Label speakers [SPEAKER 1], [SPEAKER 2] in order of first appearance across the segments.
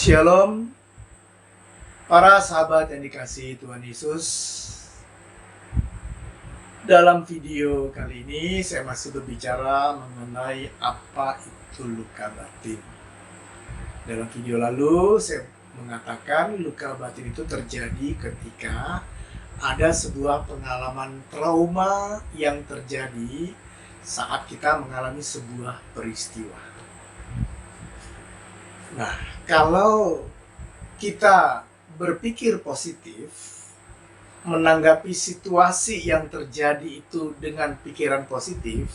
[SPEAKER 1] Shalom, para sahabat yang dikasihi Tuhan Yesus. Dalam video kali ini saya masih berbicara mengenai apa itu luka batin. Dalam video lalu saya mengatakan luka batin itu terjadi ketika ada sebuah pengalaman trauma yang terjadi saat kita mengalami sebuah peristiwa. Nah, kalau kita berpikir positif, menanggapi situasi yang terjadi itu dengan pikiran positif,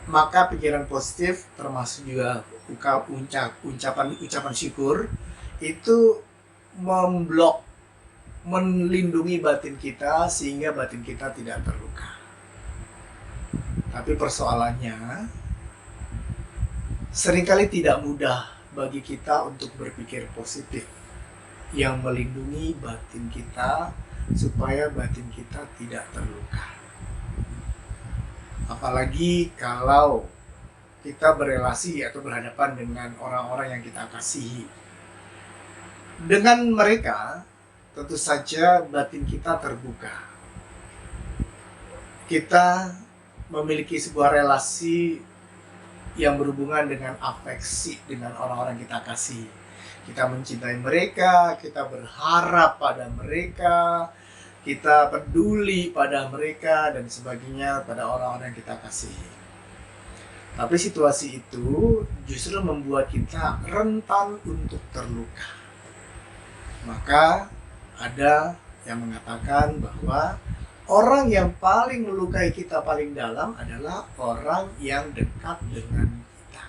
[SPEAKER 1] maka pikiran positif termasuk juga ucapan syukur itu memblok, melindungi batin kita sehingga batin kita tidak terluka. Tapi persoalannya seringkali tidak mudah bagi kita untuk berpikir positif yang melindungi batin kita supaya batin kita tidak terluka. Apalagi kalau kita berelasi atau berhadapan dengan orang-orang yang kita kasihi. Dengan mereka, tentu saja batin kita terbuka. Kita memiliki sebuah relasi yang berhubungan dengan afeksi dengan orang-orang kita kasih. Kita mencintai mereka, kita berharap pada mereka, kita peduli pada mereka, dan sebagainya pada orang-orang yang kita kasihi. Tapi situasi itu justru membuat kita rentan untuk terluka. Maka ada yang mengatakan bahwa orang yang paling melukai kita paling dalam adalah orang yang dekat dengan kita.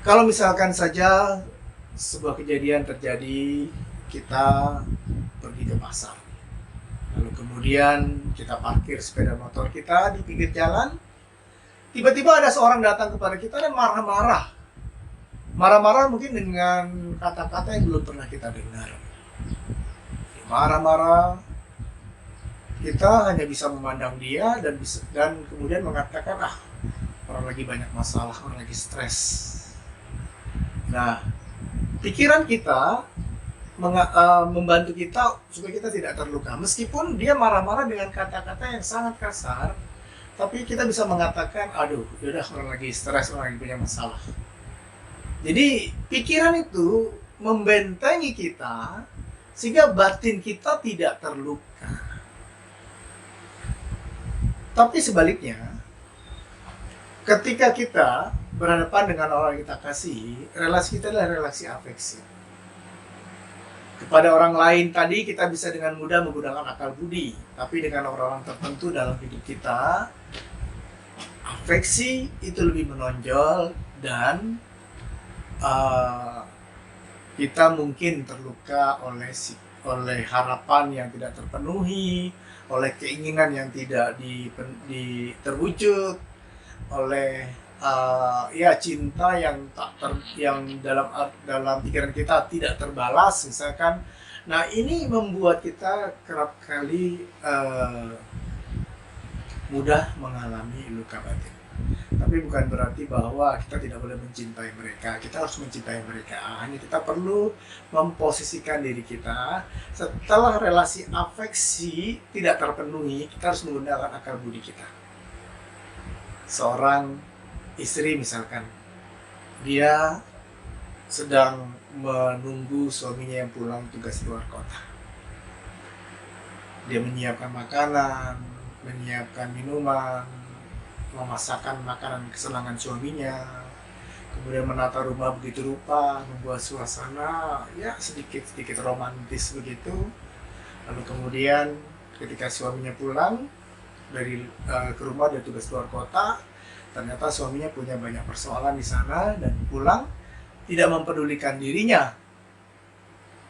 [SPEAKER 1] Kalau misalkan saja sebuah kejadian terjadi, kita pergi ke pasar, lalu kemudian kita parkir sepeda motor kita di pinggir jalan, tiba-tiba ada seorang datang kepada kita dan marah-marah. Marah-marah mungkin dengan kata-kata yang belum pernah kita dengar. Marah-marah, kita hanya bisa memandang dia dan kemudian mengatakan, orang lagi banyak masalah, orang lagi stres. Nah, pikiran kita membantu kita supaya kita tidak terluka. Meskipun dia marah-marah dengan kata-kata yang sangat kasar, tapi kita bisa mengatakan, yaudah orang lagi stres, orang lagi banyak masalah. Jadi pikiran itu membentengi kita sehingga batin kita tidak terluka. Tapi sebaliknya, ketika kita berhadapan dengan orang yang kita kasihi, relasi kita adalah relasi afeksi. Kepada orang lain tadi kita bisa dengan mudah menggunakan akal budi, tapi dengan orang-orang tertentu dalam hidup kita, afeksi itu lebih menonjol dan kita mungkin terluka oleh harapan yang tidak terpenuhi, oleh keinginan yang tidak terwujud, oleh cinta yang dalam pikiran kita tidak terbalas misalkan. Nah, ini membuat kita kerap kali mudah mengalami luka batin. Tapi bukan berarti bahwa kita tidak boleh mencintai mereka. Kita harus mencintai mereka. Hanya kita perlu memposisikan diri kita setelah relasi afeksi tidak terpenuhi, kita harus menggunakan akal budi kita. Seorang istri misalkan, dia sedang menunggu suaminya yang pulang tugas luar kota. Dia menyiapkan makanan, menyiapkan minuman, memasakkan makanan kesenangan suaminya, kemudian menata rumah begitu rupa, membuat suasana sedikit romantis begitu. Lalu kemudian ketika suaminya pulang ke rumah dari tugas luar kota, ternyata suaminya punya banyak persoalan di sana dan pulang tidak mempedulikan dirinya,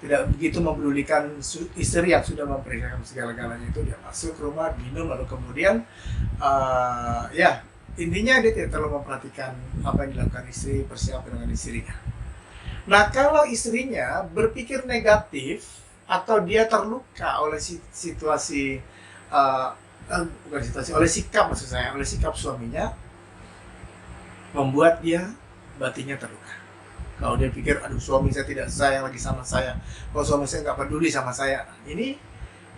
[SPEAKER 1] tidak begitu mempedulikan istri yang sudah memperhatikan segala-galanya itu. Dia masuk ke rumah, minum, lalu kemudian intinya dia tidak terlalu memperhatikan apa yang dilakukan istri, persiapan dengan istrinya. Nah, kalau istrinya berpikir negatif atau dia terluka oleh oleh sikap suaminya, membuat dia batinnya terluka. Kalau dia pikir, aduh suami saya tidak sayang lagi sama saya, kalau suami saya nggak peduli sama saya, ini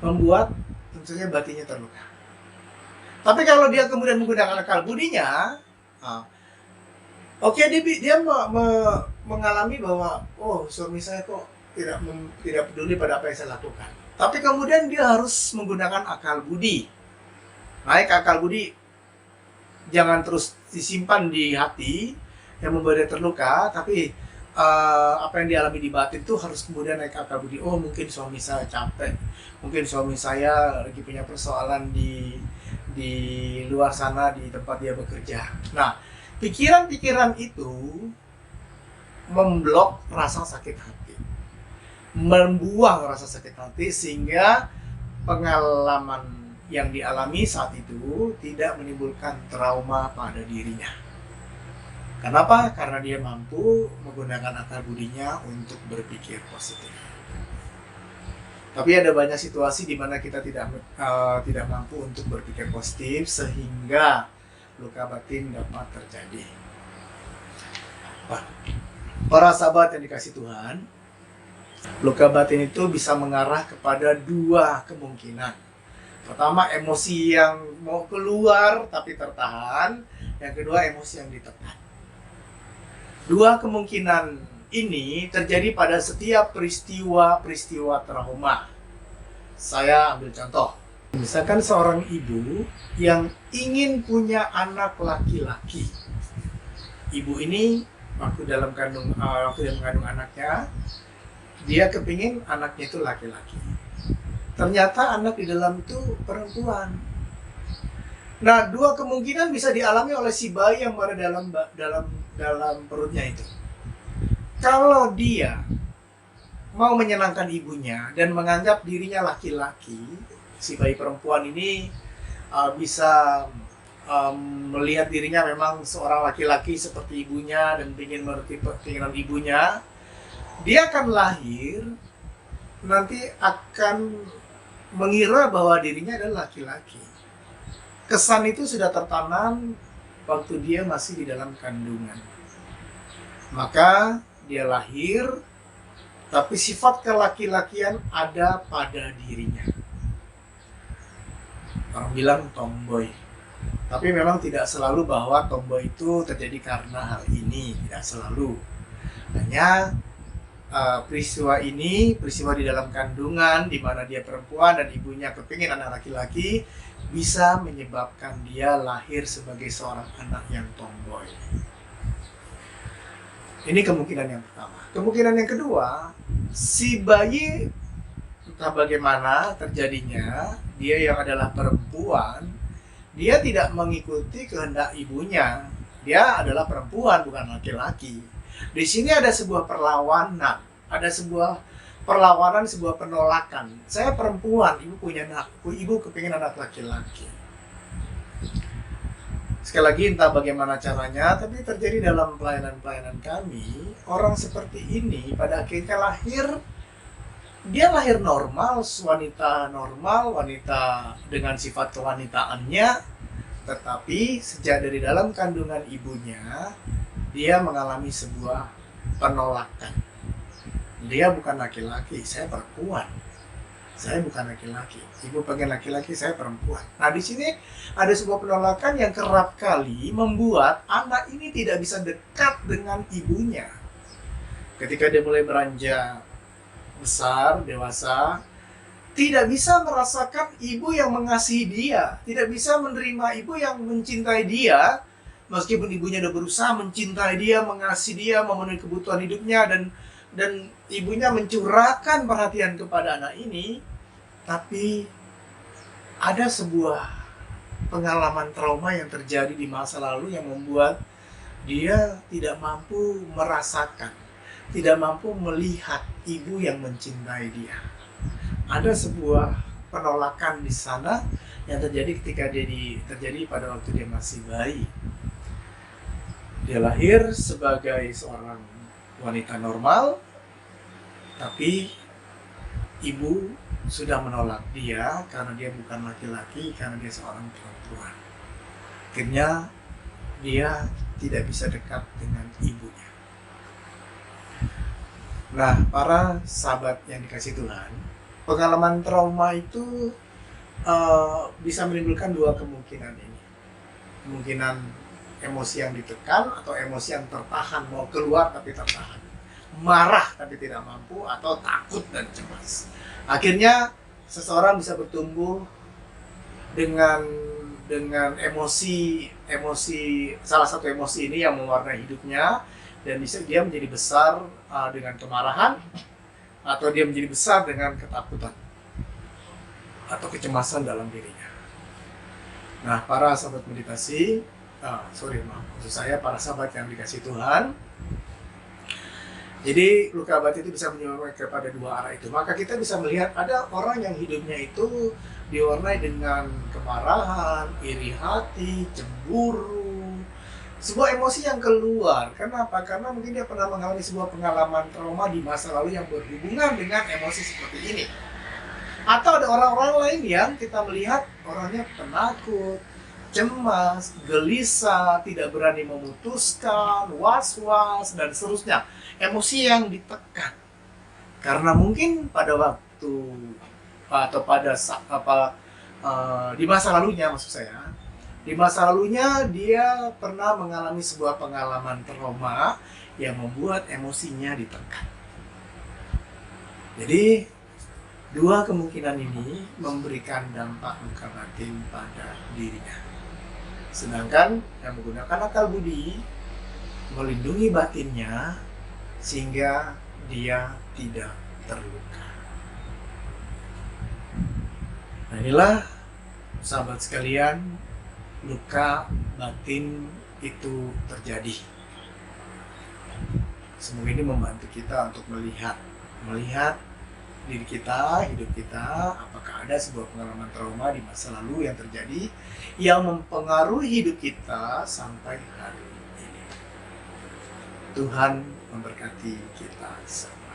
[SPEAKER 1] membuat tentunya batinnya terluka. Tapi kalau dia kemudian menggunakan akal budinya, oke, dia mengalami bahwa, oh suami saya kok tidak peduli pada apa yang saya lakukan. Tapi kemudian dia harus menggunakan akal budi. Naik akal budi, jangan terus disimpan di hati yang membuat dia terluka, tapi apa yang dialami di batin itu harus kemudian naik akal budi. Oh mungkin suami saya capek, mungkin suami saya lagi punya persoalan di luar sana di tempat dia bekerja. Nah, pikiran-pikiran itu memblok rasa sakit hati, membuang rasa sakit hati, sehingga pengalaman yang dialami saat itu tidak menimbulkan trauma pada dirinya. Kenapa? Karena dia mampu menggunakan akal budinya untuk berpikir positif. Tapi ada banyak situasi di mana kita tidak mampu untuk berpikir positif, sehingga luka batin dapat terjadi. Para sahabat yang dikasih Tuhan, luka batin itu bisa mengarah kepada dua kemungkinan. Pertama, emosi yang mau keluar tapi tertahan. Yang kedua, emosi yang ditekan. Dua kemungkinan ini terjadi pada setiap peristiwa trauma. Saya ambil contoh. Misalkan seorang ibu yang ingin punya anak laki-laki. Ibu ini waktu dia mengandung anaknya, dia kepingin anaknya itu laki-laki. Ternyata anak di dalam itu perempuan. Nah, dua kemungkinan bisa dialami oleh si bayi yang berada dalam perutnya itu. Kalau dia mau menyenangkan ibunya dan menganggap dirinya laki-laki, si bayi perempuan ini bisa melihat dirinya memang seorang laki-laki seperti ibunya dan ingin mengerti keinginan ibunya, dia akan lahir nanti akan mengira bahwa dirinya adalah laki-laki. Kesan itu sudah tertanam waktu dia masih di dalam kandungan. Maka dia lahir, tapi sifat kelaki-lakian ada pada dirinya. Orang bilang tomboy. Tapi memang tidak selalu bahwa tomboy itu terjadi karena hal ini, tidak selalu. Hanya peristiwa di dalam kandungan, di mana dia perempuan dan ibunya kepingin anak laki-laki, bisa menyebabkan dia lahir sebagai seorang anak yang tomboy. Ini kemungkinan yang pertama. Kemungkinan yang kedua, si bayi entah bagaimana terjadinya, dia yang adalah perempuan, dia tidak mengikuti kehendak ibunya. Dia adalah perempuan, bukan laki-laki. Di sini ada sebuah perlawanan, sebuah penolakan. Saya perempuan, ibu punya anak, ibu kepingin anak laki-laki. Sekali lagi, entah bagaimana caranya, tapi terjadi dalam pelayanan-pelayanan kami, orang seperti ini pada akhirnya dia lahir normal, wanita dengan sifat kewanitaannya, tetapi sejak dari dalam kandungan ibunya, dia mengalami sebuah penolakan. Dia bukan laki-laki, saya perempuan. Saya bukan laki-laki. Ibu pengen laki-laki, saya perempuan. Nah, di sini ada sebuah penolakan yang kerap kali membuat anak ini tidak bisa dekat dengan ibunya. Ketika dia mulai beranjak besar, dewasa, tidak bisa merasakan ibu yang mengasihi dia, tidak bisa menerima ibu yang mencintai dia, meskipun ibunya sudah berusaha mencintai dia, mengasihi dia, memenuhi kebutuhan hidupnya, dan ibunya mencurahkan perhatian kepada anak ini, tapi ada sebuah pengalaman trauma yang terjadi di masa lalu yang membuat dia tidak mampu merasakan, tidak mampu melihat ibu yang mencintai dia. Ada sebuah penolakan di sana yang terjadi ketika terjadi pada waktu dia masih bayi. Dia lahir sebagai seorang wanita normal, tapi ibu sudah menolak dia karena dia bukan laki-laki, karena dia seorang perempuan. Akhirnya dia tidak bisa dekat dengan ibunya. Nah, para sahabat yang dikasih Tuhan, pengalaman trauma itu bisa menimbulkan dua kemungkinan ini. Kemungkinan emosi yang ditekan atau emosi yang tertahan, mau keluar tapi tertahan. Marah tapi tidak mampu, atau takut dan cemas. Akhirnya seseorang bisa bertumbuh dengan emosi salah satu emosi ini yang mewarnai hidupnya, dan bisa dia menjadi besar dengan kemarahan, atau dia menjadi besar dengan ketakutan atau kecemasan dalam dirinya. Nah, para sahabat meditasi, maksud saya para sahabat yang dikasih Tuhan, jadi luka batin itu bisa menyumbang kepada dua arah itu. Maka kita bisa melihat ada orang yang hidupnya itu diwarnai dengan kemarahan, iri hati, cemburu, sebuah emosi yang keluar. Kenapa? Karena mungkin dia pernah mengalami sebuah pengalaman trauma di masa lalu yang berhubungan dengan emosi seperti ini. Atau ada orang-orang lain yang kita melihat orangnya penakut, cemas, gelisah, tidak berani memutuskan, was-was, dan seterusnya. Emosi yang ditekan. Karena mungkin pada waktu atau di masa lalunya, maksud saya, di masa lalunya dia pernah mengalami sebuah pengalaman trauma yang membuat emosinya ditekan. Jadi dua kemungkinan ini memberikan dampak luka batin pada dirinya. Sedangkan yang menggunakan akal budi melindungi batinnya sehingga dia tidak terluka. Nah, inilah sahabat sekalian, luka batin itu terjadi. Semoga ini membantu kita untuk melihat diri kita, hidup kita, apakah ada sebuah pengalaman trauma di masa lalu yang terjadi yang mempengaruhi hidup kita sampai hari ini. Tuhan memberkati kita semua.